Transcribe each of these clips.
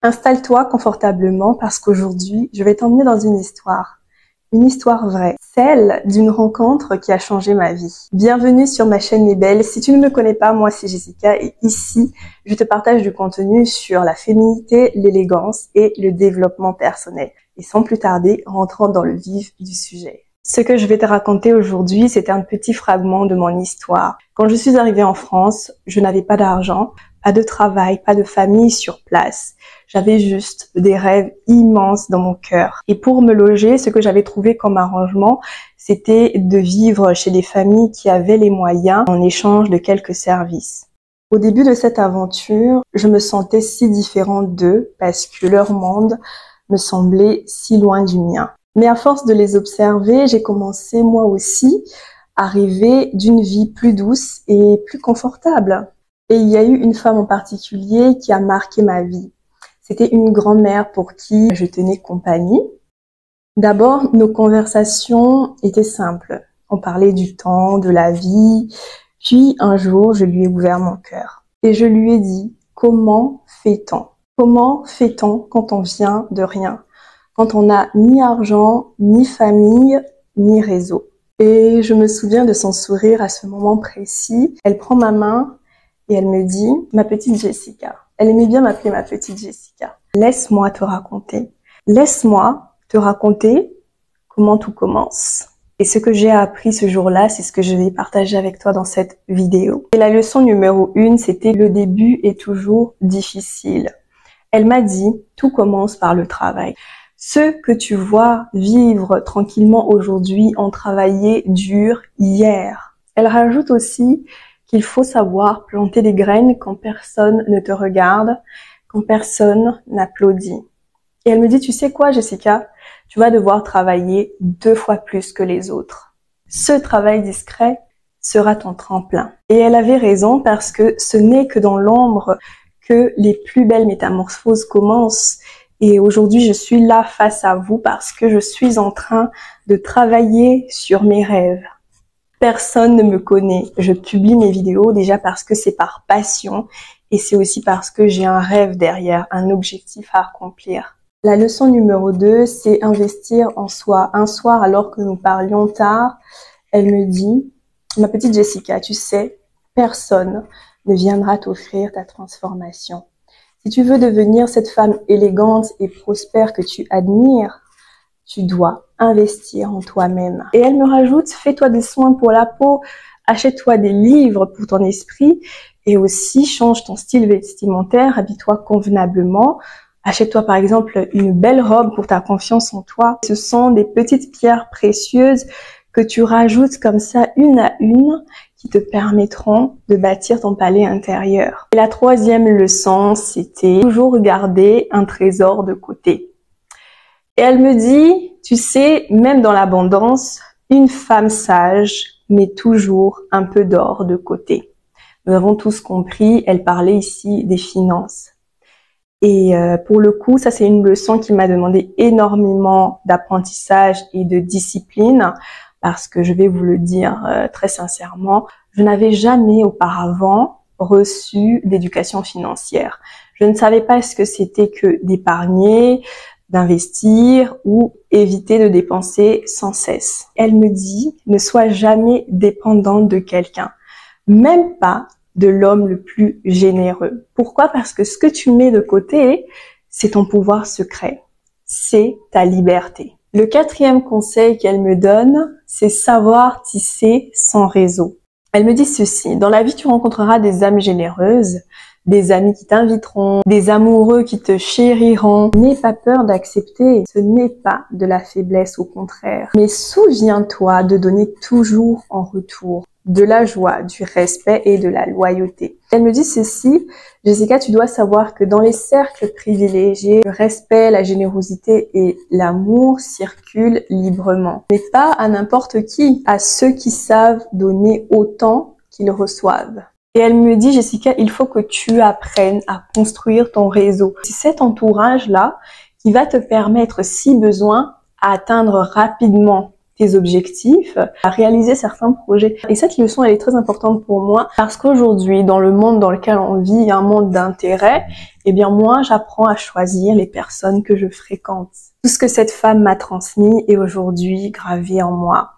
Installe-toi confortablement parce qu'aujourd'hui, je vais t'emmener dans une histoire vraie, celle d'une rencontre qui a changé ma vie. Bienvenue sur ma chaîne Les Belles. Si tu ne me connais pas, moi c'est Jessica et ici, je te partage du contenu sur la féminité, l'élégance et le développement personnel. Et sans plus tarder, rentrons dans le vif du sujet. Ce que je vais te raconter aujourd'hui, c'est un petit fragment de mon histoire. Quand je suis arrivée en France, je n'avais pas d'argent, pas de travail, pas de famille sur place. J'avais juste des rêves immenses dans mon cœur. Et pour me loger, ce que j'avais trouvé comme arrangement, c'était de vivre chez des familles qui avaient les moyens en échange de quelques services. Au début de cette aventure, je me sentais si différente d'eux parce que leur monde me semblait si loin du mien. Mais à force de les observer, j'ai commencé moi aussi à rêver d'une vie plus douce et plus confortable. Et il y a eu une femme en particulier qui a marqué ma vie. C'était une grand-mère pour qui je tenais compagnie. D'abord, nos conversations étaient simples. On parlait du temps, de la vie. Puis un jour, je lui ai ouvert mon cœur. Et je lui ai dit, comment fait-on? Comment fait-on quand on vient de rien? Quand on n'a ni argent, ni famille, ni réseau? Et je me souviens de son sourire à ce moment précis. Elle prend ma main et elle me dit, ma petite Jessica. Elle aimait bien m'appeler ma petite Jessica. Laisse-moi te raconter. Laisse-moi te raconter comment tout commence. Et ce que j'ai appris ce jour-là, c'est ce que je vais partager avec toi dans cette vidéo. Et la leçon numéro 1, c'était le début est toujours difficile. Elle m'a dit, tout commence par le travail. Ceux que tu vois vivre tranquillement aujourd'hui ont travaillé dur hier. Elle rajoute aussi qu'il faut savoir planter des graines quand personne ne te regarde, quand personne n'applaudit. Et elle me dit, tu sais quoi, Jessica? Tu vas devoir travailler 2 fois plus que les autres. Ce travail discret sera ton tremplin. Et elle avait raison parce que ce n'est que dans l'ombre que les plus belles métamorphoses commencent. Et aujourd'hui, je suis là face à vous parce que je suis en train de travailler sur mes rêves. Personne ne me connaît. Je publie mes vidéos déjà parce que c'est par passion et c'est aussi parce que j'ai un rêve derrière, un objectif à accomplir. La leçon numéro 2, c'est investir en soi. Un soir, alors que nous parlions tard, elle me dit, ma petite Jessica, tu sais, personne ne viendra t'offrir ta transformation. Si tu veux devenir cette femme élégante et prospère que tu admires, tu dois investir en toi-même. Et elle me rajoute, fais-toi des soins pour la peau, achète-toi des livres pour ton esprit et aussi change ton style vestimentaire, habille-toi convenablement. Achète-toi par exemple une belle robe pour ta confiance en toi. Ce sont des petites pierres précieuses que tu rajoutes comme ça une à une qui te permettront de bâtir ton palais intérieur. Et la 3e leçon, c'était toujours garder un trésor de côté. Et elle me dit, tu sais, même dans l'abondance, une femme sage met toujours un peu d'or de côté. Nous avons tous compris, elle parlait ici des finances. Et pour le coup, ça c'est une leçon qui m'a demandé énormément d'apprentissage et de discipline parce que je vais vous le dire très sincèrement, je n'avais jamais auparavant reçu d'éducation financière. Je ne savais pas ce que c'était que d'épargner, d'investir ou éviter de dépenser sans cesse. Elle me dit, ne sois jamais dépendante de quelqu'un, même pas de l'homme le plus généreux. Pourquoi? Parce que ce que tu mets de côté, c'est ton pouvoir secret, c'est ta liberté. Le 4e conseil qu'elle me donne, c'est savoir tisser son réseau. Elle me dit ceci, dans la vie tu rencontreras des âmes généreuses, des amis qui t'inviteront, des amoureux qui te chériront. N'aie pas peur d'accepter, ce n'est pas de la faiblesse, au contraire. Mais souviens-toi de donner toujours en retour de la joie, du respect et de la loyauté. Elle me dit ceci, Jessica, tu dois savoir que dans les cercles privilégiés, le respect, la générosité et l'amour circulent librement. Mais pas à n'importe qui, à ceux qui savent donner autant qu'ils reçoivent. Et elle me dit, Jessica, il faut que tu apprennes à construire ton réseau. C'est cet entourage-là qui va te permettre, si besoin, à atteindre rapidement tes objectifs, à réaliser certains projets. Et cette leçon, elle est très importante pour moi parce qu'aujourd'hui, dans le monde dans lequel on vit, un monde d'intérêt, eh bien moi, j'apprends à choisir les personnes que je fréquente. Tout ce que cette femme m'a transmis est aujourd'hui gravé en moi.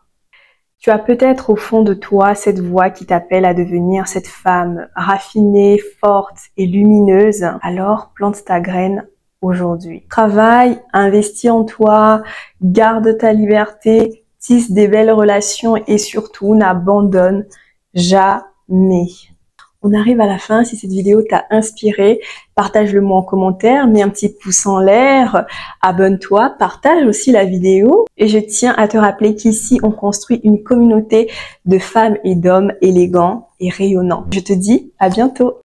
Tu as peut-être au fond de toi cette voix qui t'appelle à devenir cette femme raffinée, forte et lumineuse. Alors plante ta graine aujourd'hui. Travaille, investis en toi, garde ta liberté, tisse des belles relations et surtout n'abandonne jamais. On arrive à la fin. Si cette vidéo t'a inspiré, partage-le moi en commentaire, mets un petit pouce en l'air, abonne-toi, partage aussi la vidéo. Et je tiens à te rappeler qu'ici, on construit une communauté de femmes et d'hommes élégants et rayonnants. Je te dis à bientôt.